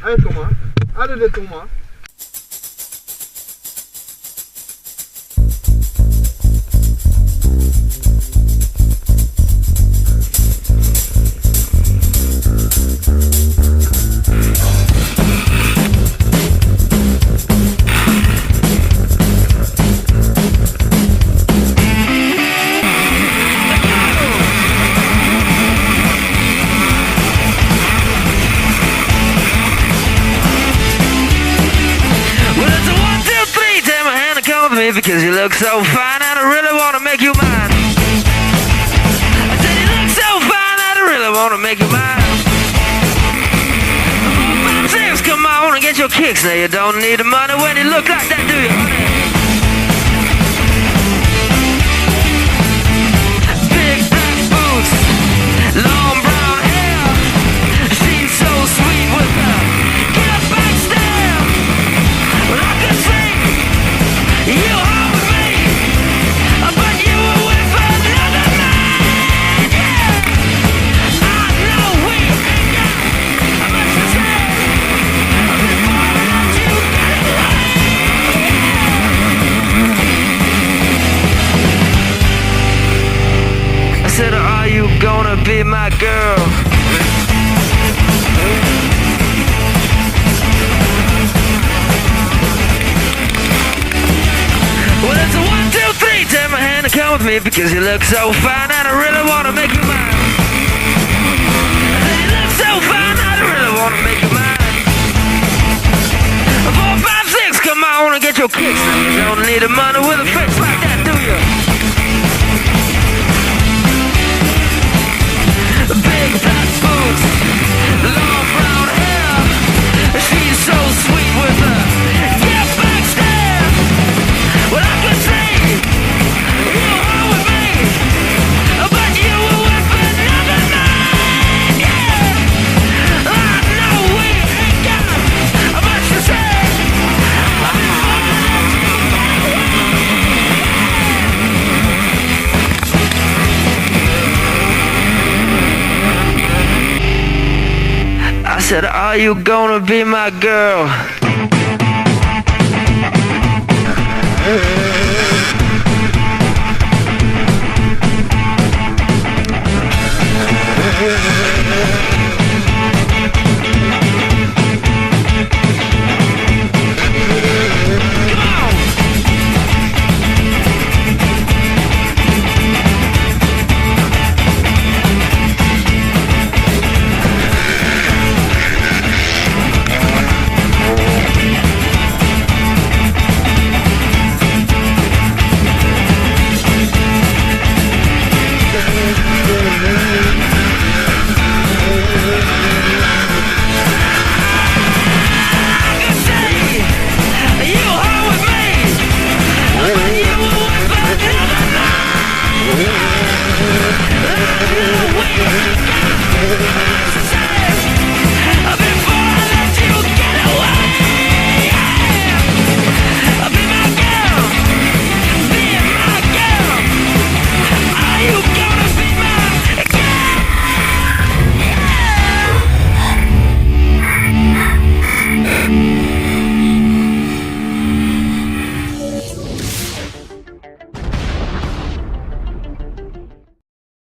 Allez Thomas, allez Thomas. Because you look so fine and I really wanna make you mine. I said you look so fine and I really wanna make you mine. 4, 5, 6, come on and get your kicks. Now you don't need the money when you look like that, do you, honey? Big black boots, long brown hair. She's so sweet with her get back stare. Well, I can sing you home with me, but you were with another man, yeah. I know we ain't got much to say before I let you get away. I said, are you gonna be my girl? Well, it's a 1, 2, 3, take my hand and come with me because you look so fine and I really wanna make you mine. I said you look so fine and I really wanna make you mine. 4, 5, 6, come on and get your kicks. Now you don't need the money with a face like that, do you? Big black boots, long brown hair. She's so sweet with her get back stare. Well, I could say you were with me, but you were with another man, yeah. I know we ain't got much to say. I said, are you gonna be my girl?